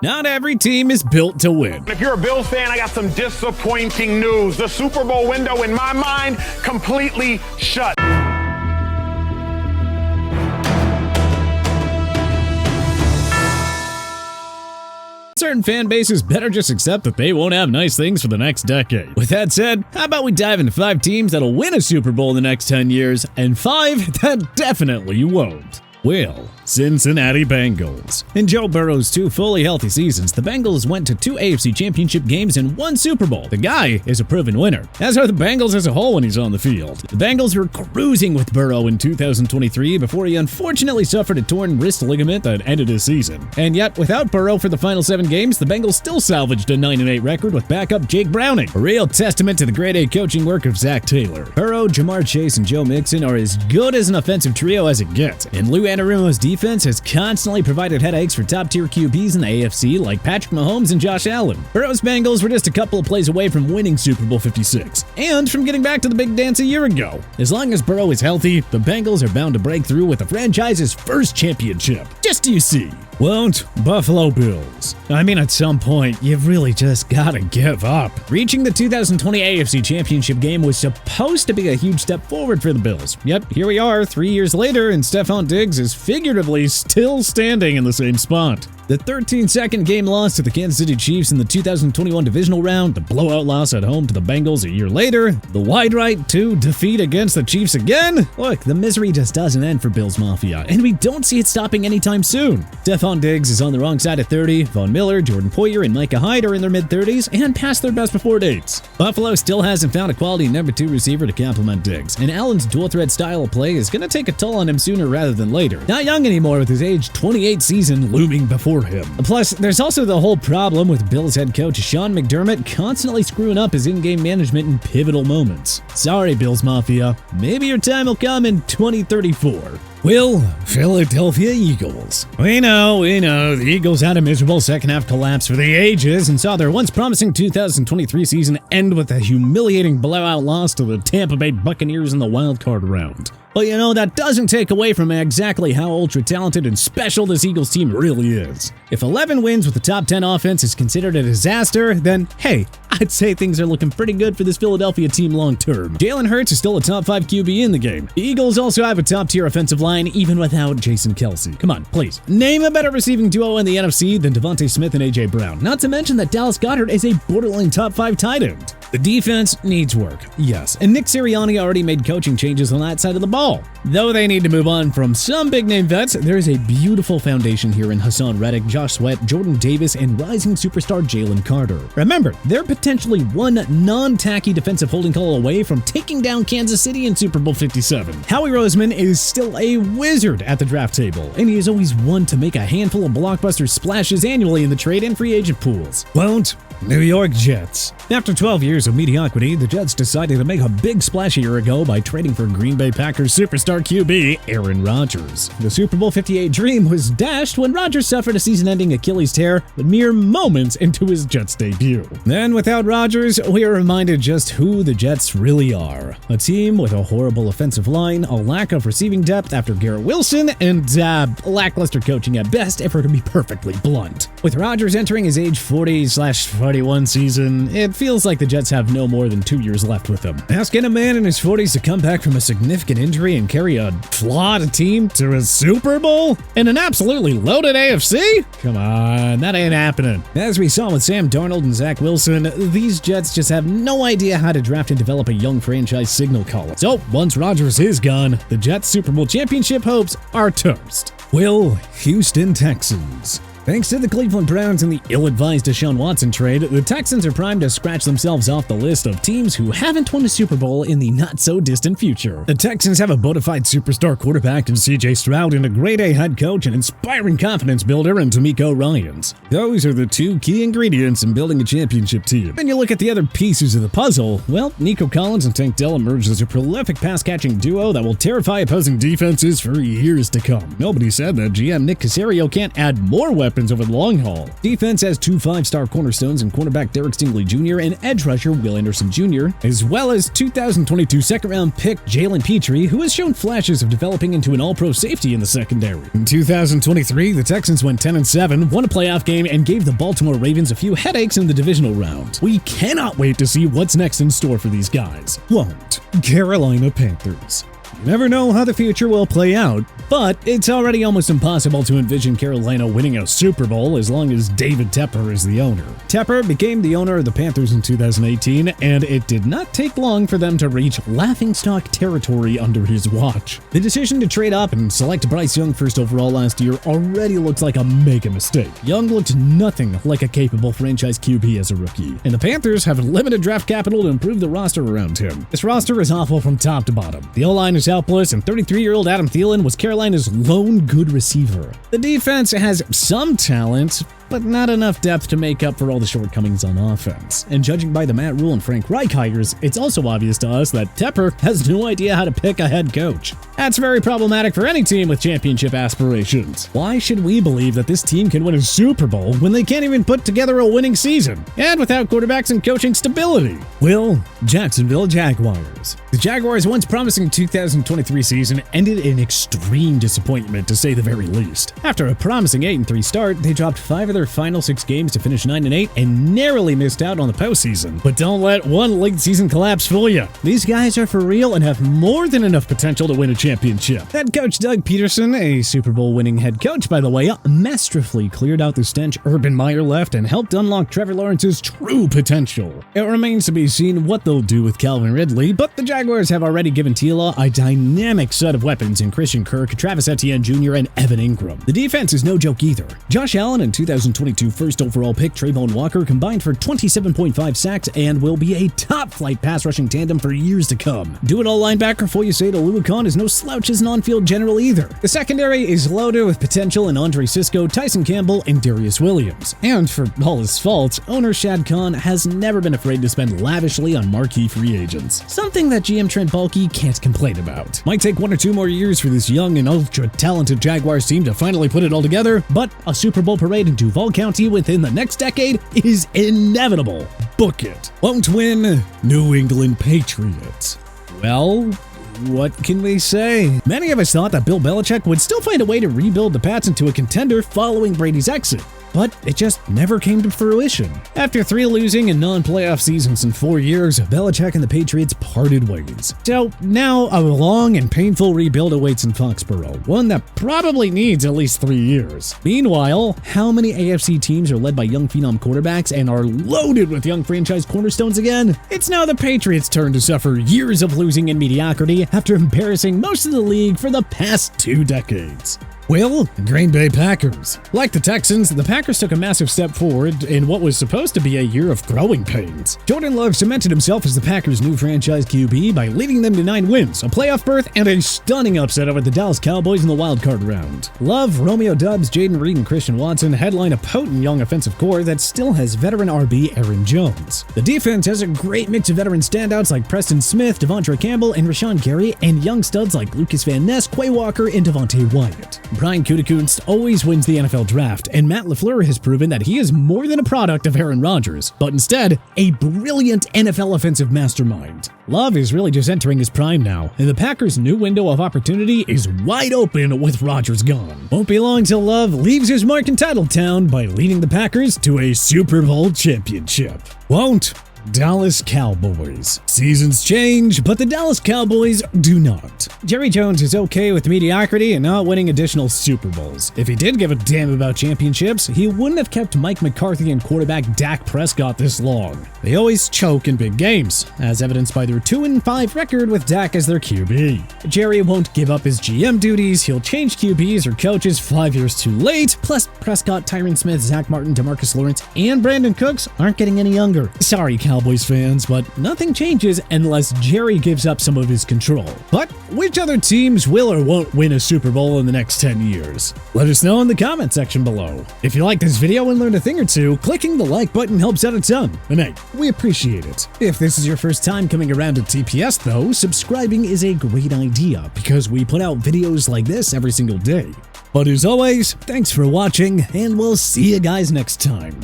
Not every team is built to win. If you're a Bills fan, I got some disappointing news. The Super Bowl window, in my mind, completely shut. Certain fan bases better just accept that they won't have nice things for the next decade. With that said, how about we dive into 5 teams that'll win a Super Bowl in the next 10 years, and 5 that definitely won't. Well, Cincinnati Bengals. In Joe Burrow's 2 fully healthy seasons, the Bengals went to 2 AFC Championship games and 1 Super Bowl. The guy is a proven winner, as are the Bengals as a whole when he's on the field. The Bengals were cruising with Burrow in 2023 before he unfortunately suffered a torn wrist ligament that ended his season. And yet, without Burrow for the final 7 games, the Bengals still salvaged a 9-8 record with backup Jake Browning, a real testament to the grade A coaching work of Zach Taylor. Burrow, Jamar Chase, and Joe Mixon are as good as an offensive trio as it gets, and Lou Anarumo's defense has constantly provided headaches for top-tier QBs in the AFC like Patrick Mahomes and Josh Allen. Burrow's Bengals were just a couple of plays away from winning Super Bowl 56, and from getting back to the big dance a year ago. As long as Burrow is healthy, the Bengals are bound to break through with the franchise's first championship. Just you see. Won't Buffalo Bills? I mean, at some point, you've really just gotta give up. Reaching the 2020 AFC Championship game was supposed to be a huge step forward for the Bills. Yet, here we are 3 years later, and Stephon Diggs is figuratively still standing in the same spot. The 13-second game loss to the Kansas City Chiefs in the 2021 divisional round, the blowout loss at home to the Bengals a year later, the wide right 2 defeat against the Chiefs again. Look, the misery just doesn't end for Bills Mafia, and we don't see it stopping anytime soon. Stephon Diggs is on the wrong side of 30, Von Miller, Jordan Poyer, and Micah Hyde are in their mid-30s and past their best before dates. Buffalo still hasn't found a quality number 2 receiver to complement Diggs, and Allen's dual-threat style of play is going to take a toll on him sooner rather than later. Not young anymore with his age 28 season looming before him. Plus, there's also the whole problem with Bills head coach Sean McDermott constantly screwing up his in-game management in pivotal moments. Sorry, Bills Mafia. Maybe your time will come in 2034. Well, Philadelphia Eagles. We know, the Eagles had a miserable second-half collapse for the ages and saw their once-promising 2023 season end with a humiliating blowout loss to the Tampa Bay Buccaneers in the wild-card round. But that doesn't take away from exactly how ultra-talented and special this Eagles team really is. If 11 wins with the top 10 offense is considered a disaster, then hey, I'd say things are looking pretty good for this Philadelphia team long-term. Jalen Hurts is still a top 5 QB in the game. The Eagles also have a top-tier offensive line even without Jason Kelce. Come on, please. Name a better receiving duo in the NFC than Devontae Smith and A.J. Brown. Not to mention that Dallas Goedert is a borderline top 5 tight end. The defense needs work, yes, and Nick Sirianni already made coaching changes on that side of the ball. Though they need to move on from some big-name vets, there is a beautiful foundation here in Hassan Reddick, Josh Sweat, Jordan Davis, and rising superstar Jalen Carter. Remember, they're potentially one non-tacky defensive holding call away from taking down Kansas City in Super Bowl 57. Howie Roseman is still a wizard at the draft table, and he is always one to make a handful of blockbuster splashes annually in the trade and free agent pools. Won't New York Jets. After 12 years of mediocrity, the Jets decided to make a big splash a year ago by trading for Green Bay Packers superstar QB Aaron Rodgers. The Super Bowl 58 dream was dashed when Rodgers suffered a season-ending Achilles tear, but mere moments into his Jets debut. Then, without Rodgers, we are reminded just who the Jets really are. A team with a horrible offensive line, a lack of receiving depth after Garrett Wilson, and lackluster coaching at best if we're to be perfectly blunt. With Rodgers entering his age 40/41 season, it feels like the Jets have no more than 2 years left with him. Asking a man in his 40s to come back from a significant injury and carry a flawed team to a Super Bowl in an absolutely loaded AFC? Come on, that ain't happening. As we saw with Sam Darnold and Zach Wilson, these Jets just have no idea how to draft and develop a young franchise signal caller. So, once Rodgers is gone, the Jets' Super Bowl championship hopes are toast. Will Houston Texans. Thanks to the Cleveland Browns and the ill-advised Deshaun Watson trade, the Texans are primed to scratch themselves off the list of teams who haven't won a Super Bowl in the not-so-distant future. The Texans have a bona fide superstar quarterback in C.J. Stroud and a grade-A head coach and inspiring confidence builder in D'Amico Ryans. Those are the 2 key ingredients in building a championship team. When you look at the other pieces of the puzzle, well, Nico Collins and Tank Dell emerged as a prolific pass-catching duo that will terrify opposing defenses for years to come. Nobody said that GM Nick Caserio can't add more weapons weapons over the long haul. Defense has 2 5-star cornerstones in cornerback Derek Stingley Jr. and edge rusher Will Anderson Jr., as well as 2022 second-round pick Jalen Petrie, who has shown flashes of developing into an all-pro safety in the secondary. In 2023, the Texans went 10-7, won a playoff game, and gave the Baltimore Ravens a few headaches in the divisional round. We cannot wait to see what's next in store for these guys. Won't. Carolina Panthers. You never know how the future will play out, but it's already almost impossible to envision Carolina winning a Super Bowl as long as David Tepper is the owner. Tepper became the owner of the Panthers in 2018, and it did not take long for them to reach laughingstock territory under his watch. The decision to trade up and select Bryce Young first overall last year already looks like a mega mistake. Young looked nothing like a capable franchise QB as a rookie, and the Panthers have limited draft capital to improve the roster around him. This roster is awful from top to bottom. The O-line is helpless, and 33-year-old Adam Thielen was Carolina's lone good receiver. The defense has some talent, but not enough depth to make up for all the shortcomings on offense. And judging by the Matt Rule and Frank Reich hires, it's also obvious to us that Tepper has no idea how to pick a head coach. That's very problematic for any team with championship aspirations. Why should we believe that this team can win a Super Bowl when they can't even put together a winning season? And without quarterbacks and coaching stability? Well, Jacksonville Jaguars. The Jaguars' once promising 2023 season ended in extreme disappointment, to say the very least. After a promising 8-3 start, they dropped 5 of their final 6 games to finish 9-8 and narrowly missed out on the postseason. But don't let one late season collapse fool you. These guys are for real and have more than enough potential to win a championship. Head coach Doug Peterson, a Super Bowl winning head coach by the way, masterfully cleared out the stench Urban Meyer left and helped unlock Trevor Lawrence's true potential. It remains to be seen what they'll do with Calvin Ridley, but the Jaguars have already given Tila a dynamic set of weapons in Christian Kirk, Travis Etienne Jr., and Evan Ingram. The defense is no joke either. Josh Allen and 2022 first overall pick Trayvon Walker combined for 27.5 sacks and will be a top-flight pass-rushing tandem for years to come. Do-it-all linebacker Foyesade Oluokun is no slouch as an on-field general either. The secondary is loaded with potential in Andre Sisco, Tyson Campbell, and Darius Williams. And for all his faults, owner Shad Khan has never been afraid to spend lavishly on marquee free agents. Something that GM Trent Baalke can't complain about. Might take 1 or 2 more years for this young and ultra-talented Jaguars team to finally put it all together, but a Super Bowl parade in Duval County within the next decade is inevitable. Book it. Won't win. New England Patriots. Well, what can we say? Many of us thought that Bill Belichick would still find a way to rebuild the Pats into a contender following Brady's exit, but it just never came to fruition. After 3 losing and non-playoff seasons in 4 years, Belichick and the Patriots parted ways. So now a long and painful rebuild awaits in Foxborough, one that probably needs at least 3 years. Meanwhile, how many AFC teams are led by young phenom quarterbacks and are loaded with young franchise cornerstones again? It's now the Patriots' turn to suffer years of losing and mediocrity after embarrassing most of the league for the past 2 decades. Well, Green Bay Packers. Like the Texans, the Packers took a massive step forward in what was supposed to be a year of growing pains. Jordan Love cemented himself as the Packers' new franchise QB by leading them to 9 wins, a playoff berth, and a stunning upset over the Dallas Cowboys in the wildcard round. Love, Romeo Doubs, Jaden Reed, and Christian Watson headline a potent young offensive core that still has veteran RB Aaron Jones. The defense has a great mix of veteran standouts like Preston Smith, Devontre Campbell, and Rashawn Gary, and young studs like Lucas Van Ness, Quay Walker, and Devontae Wyatt. Brian Gutekunst always wins the NFL draft, and Matt LaFleur has proven that he is more than a product of Aaron Rodgers, but instead, a brilliant NFL offensive mastermind. Love is really just entering his prime now, and the Packers' new window of opportunity is wide open with Rodgers gone. Won't be long till Love leaves his mark in Titletown by leading the Packers to a Super Bowl championship. Won't. Dallas Cowboys. Seasons change, but the Dallas Cowboys do not. Jerry Jones is okay with mediocrity and not winning additional Super Bowls. If he did give a damn about championships, he wouldn't have kept Mike McCarthy and quarterback Dak Prescott this long. They always choke in big games, as evidenced by their 2-5 record with Dak as their QB. Jerry won't give up his GM duties, he'll change QBs or coaches 5 years too late, plus Prescott, Tyron Smith, Zach Martin, DeMarcus Lawrence, and Brandon Cooks aren't getting any younger. Sorry, Cowboys fans, but nothing changes unless Jerry gives up some of his control. But which other teams will or won't win a Super Bowl in the next 10 years? Let us know in the comment section below. If you like this video and learned a thing or two, clicking the like button helps out a ton, and hey, we appreciate it. If this is your first time coming around to TPS though, subscribing is a great idea because we put out videos like this every single day. But as always, thanks for watching, and we'll see you guys next time.